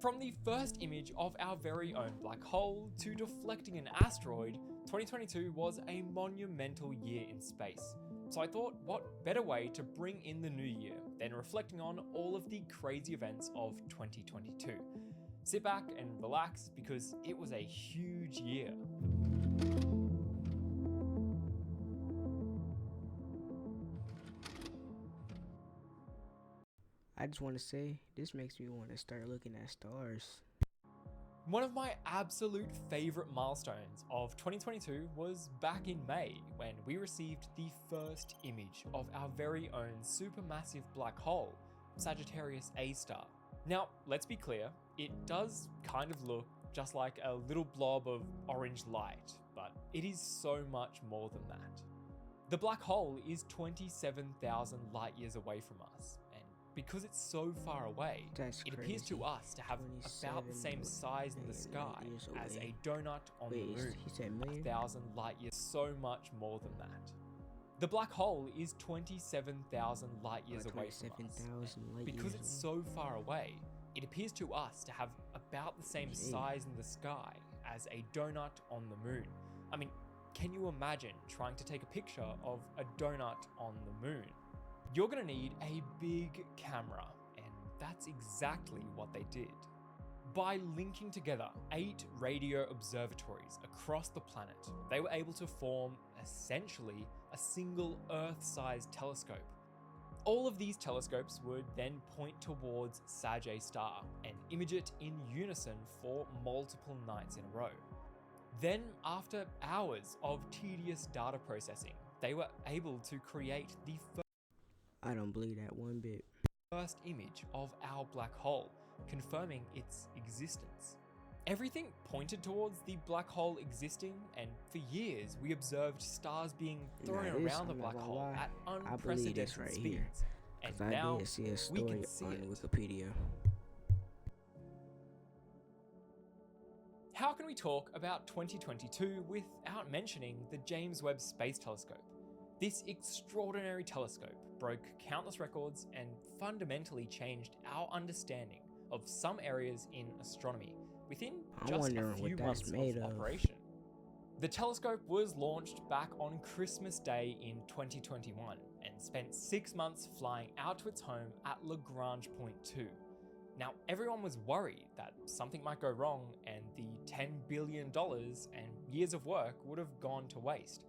From the first image of our very own black hole to deflecting an asteroid, 2022 was a monumental year in space. So I thought, what better way to bring in the new year than reflecting on all of the crazy events of 2022. Sit back and relax because it was a huge year. I just want to say, this makes me want to start looking at stars. One of my absolute favourite milestones of 2022 was back in May when we received the first image of our very own supermassive black hole, Sagittarius A star. Now, let's be clear, it does kind of look just like a little blob of orange light, but it is so much more than that. The black hole is 27,000 light years away from us, and because it's so far away, it appears to us to have about the same size in the sky as a donut on the moon, 1,000 light years, so much more than that. The black hole is 27,000 light years away from us. Because it's so far away, it appears to us to have about the same size in the sky as a donut on the moon. I mean, can you imagine trying to take a picture of a donut on the moon? You're gonna need a big camera, and that's exactly what they did. By linking together 8 radio observatories across the planet, they were able to form essentially a single Earth-sized telescope. All of these telescopes would then point towards Sag A star and image it in unison for multiple nights in a row. Then, after hours of tedious data processing, they were able to create the I don't believe that one bit. first image of our black hole, confirming its existence. Everything pointed towards the black hole existing, and for years we observed stars being thrown around the black hole at unprecedented speeds. And now I see a we story can see on it. Wikipedia. How can we talk about 2022 without mentioning the James Webb Space Telescope? This extraordinary telescope broke countless records and fundamentally changed our understanding of some areas in astronomy within just a few months of operation. The telescope was launched back on Christmas Day in 2021 and spent 6 months flying out to its home at Lagrange Point 2. Now, everyone was worried that something might go wrong and the $10 billion and years of work would have gone to waste.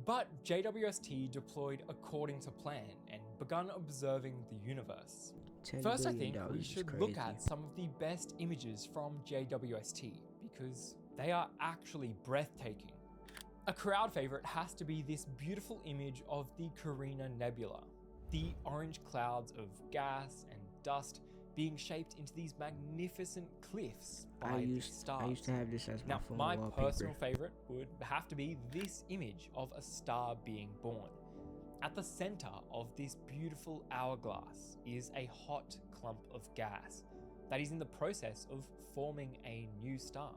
But JWST deployed according to plan and begun observing the universe. First, I think we should look at some of the best images from JWST because they are actually breathtaking. A crowd favorite has to be this beautiful image of the Carina Nebula, the orange clouds of gas and dust being shaped into these magnificent cliffs by the stars. I used to have this as my phone my wallpaper. personal favorite would have to be this image of a star being born. At the center of this beautiful hourglass is a hot clump of gas that is in the process of forming a new star.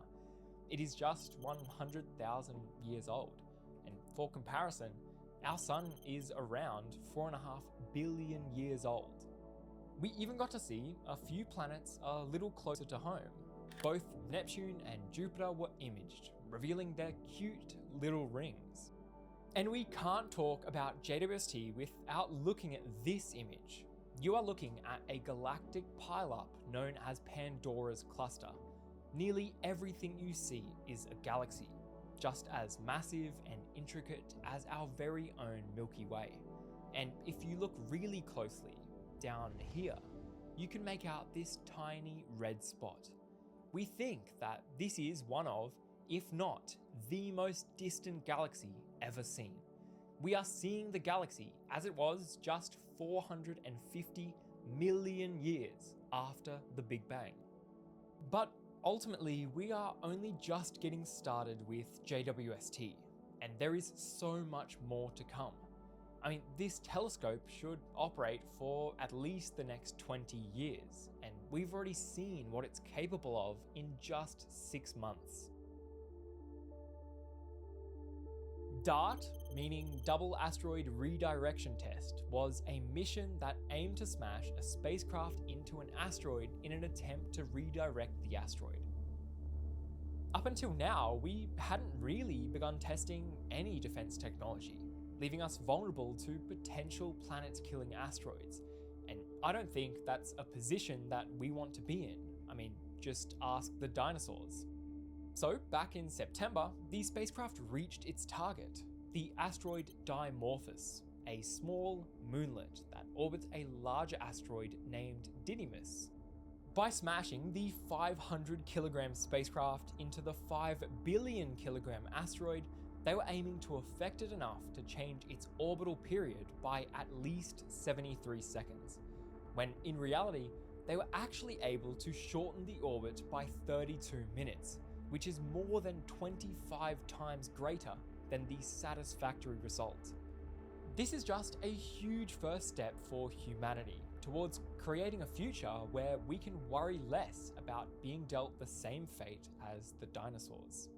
It is just 100,000 years old, and for comparison, our sun is around 4.5 billion years old. We even got to see a few planets a little closer to home. Both Neptune and Jupiter were imaged, revealing their cute little rings. And we can't talk about JWST without looking at this image. You are looking at a galactic pileup known as Pandora's Cluster. Nearly everything you see is a galaxy, just as massive and intricate as our very own Milky Way. And if you look really closely, down here, you can make out this tiny red spot. We think that this is one of, if not the most distant galaxy ever seen. We are seeing the galaxy as it was just 450 million years after the Big Bang. But ultimately, we are only just getting started with JWST, and there is so much more to come. I mean, this telescope should operate for at least the next 20 years, and we've already seen what it's capable of in just 6 months. DART, meaning Double Asteroid Redirection Test was a mission that aimed to smash a spacecraft into an asteroid in an attempt to redirect the asteroid. Up until now, we hadn't really begun testing any defense technology, leaving us vulnerable to potential planet-killing asteroids. And I don't think that's a position that we want to be in. I mean, just ask the dinosaurs. So, back in September, the spacecraft reached its target, the asteroid Dimorphos, a small moonlet that orbits a larger asteroid named Didymos. By smashing the 500 kilogram spacecraft into the 5 billion kilogram asteroid, they were aiming to affect it enough to change its orbital period by at least 73 seconds, when in reality, they were actually able to shorten the orbit by 32 minutes, which is more than 25 times greater than the satisfactory result. This is just a huge first step for humanity towards creating a future where we can worry less about being dealt the same fate as the dinosaurs.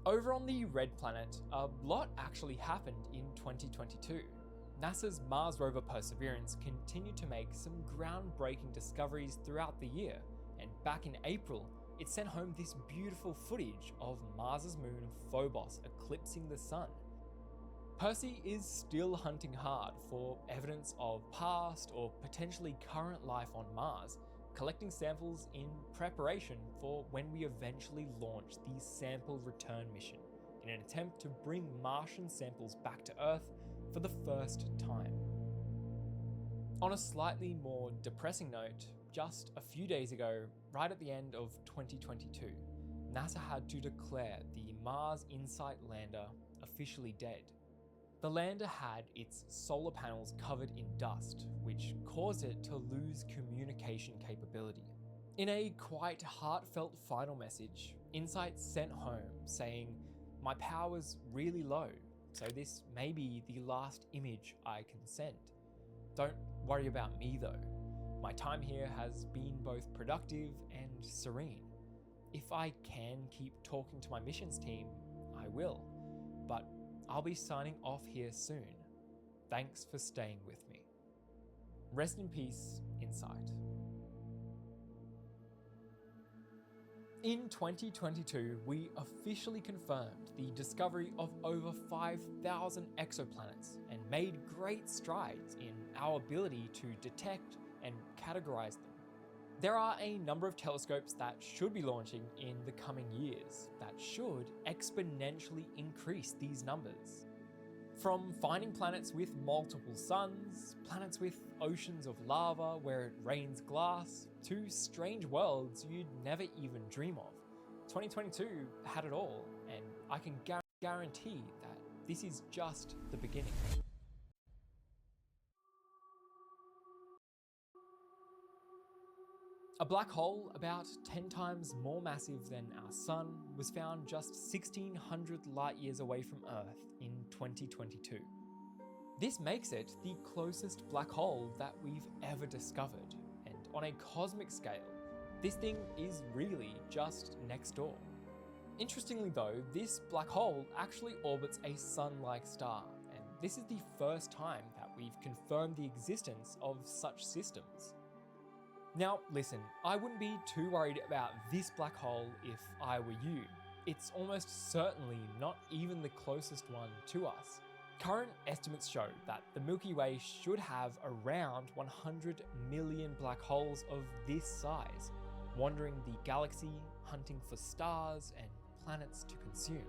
Over on the Red Planet, a lot actually happened in 2022. NASA's Mars rover Perseverance continued to make some groundbreaking discoveries throughout the year, and back in April, it sent home this beautiful footage of Mars's moon Phobos eclipsing the sun. Percy is still hunting hard for evidence of past or potentially current life on Mars, collecting samples in preparation for when we eventually launch the sample return mission in an attempt to bring Martian samples back to Earth for the first time. On a slightly more depressing note, just a few days ago, right at the end of 2022, NASA had to declare the Mars InSight lander officially dead. The lander had its solar panels covered in dust, which caused it to lose communication capability. In a quite heartfelt final message, InSight sent home saying, "My power's really low, so this may be the last image I can send. Don't worry about me though. My time here has been both productive and serene. If I can keep talking to my missions team, I will, but I'll be signing off here soon. Thanks for staying with me." Rest in peace, InSight. In 2022, we officially confirmed the discovery of over 5,000 exoplanets and made great strides in our ability to detect and categorize them. There are a number of telescopes that should be launching in the coming years that should exponentially increase these numbers. From finding planets with multiple suns, planets with oceans of lava where it rains glass, to strange worlds you'd never even dream of. 2022 had it all, and I can guarantee that this is just the beginning. A black hole about 10 times more massive than our sun was found just 1,600 light years away from Earth in 2022. This makes it the closest black hole that we've ever discovered, and on a cosmic scale, this thing is really just next door. Interestingly though, this black hole actually orbits a sun-like star, and this is the first time that we've confirmed the existence of such systems. Now listen, I wouldn't be too worried about this black hole if I were you. It's almost certainly not even the closest one to us. Current estimates show that the Milky Way should have around 100 million black holes of this size, wandering the galaxy, hunting for stars and planets to consume.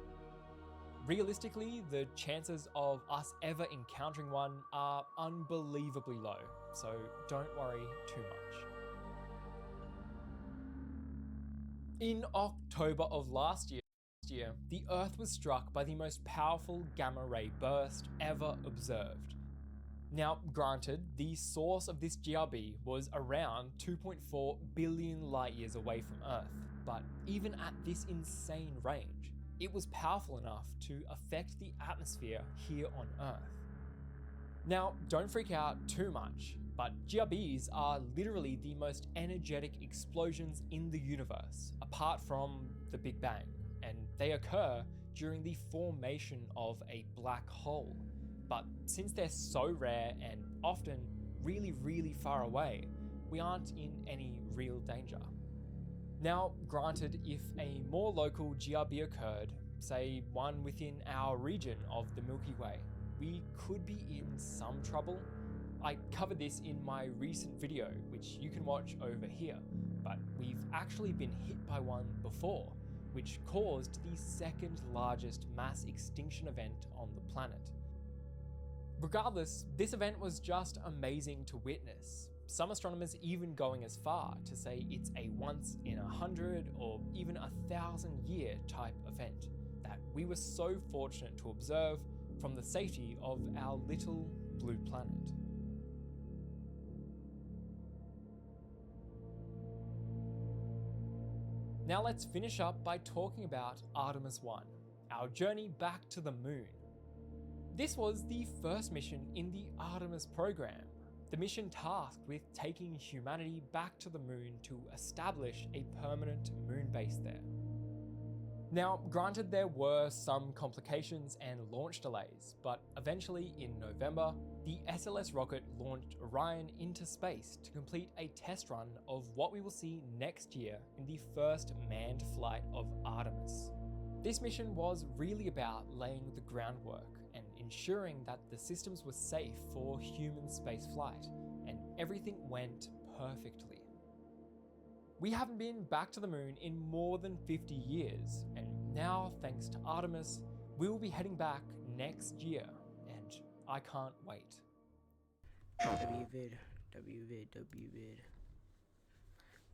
Realistically, the chances of us ever encountering one are unbelievably low, so don't worry too much. In October of last year, the Earth was struck by the most powerful gamma-ray burst ever observed. Now, granted, the source of this GRB was around 2.4 billion light years away from Earth, but even at this insane range, it was powerful enough to affect the atmosphere here on Earth. Now, don't freak out too much. But GRBs are literally the most energetic explosions in the universe, apart from the Big Bang, and they occur during the formation of a black hole. But since they're so rare and often really, really far away, we aren't in any real danger. Now, granted, if a more local GRB occurred, say one within our region of the Milky Way, we could be in some trouble. I covered this in my recent video, which you can watch over here, but we've actually been hit by one before, which caused the second largest mass extinction event on the planet. Regardless, this event was just amazing to witness. Some astronomers even going as far to say it's a once in 100 or even 1,000 year type event that we were so fortunate to observe from the safety of our little blue planet. Now let's finish up by talking about Artemis 1, our journey back to the moon. This was the first mission in the Artemis program, the mission tasked with taking humanity back to the moon to establish a permanent moon base there. Now, granted, there were some complications and launch delays, but eventually in November, the SLS rocket launched Orion into space to complete a test run of what we will see next year in the first manned flight of Artemis. This mission was really about laying the groundwork and ensuring that the systems were safe for human space flight, and everything went perfectly. We haven't been back to the moon in more than 50 years, and now, thanks to Artemis, we will be heading back next year, and I can't wait. WVid.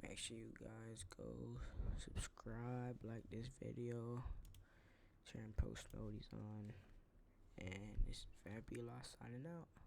Make sure you guys go subscribe, like this video, turn post notifications on, and this is Fabulous signing out.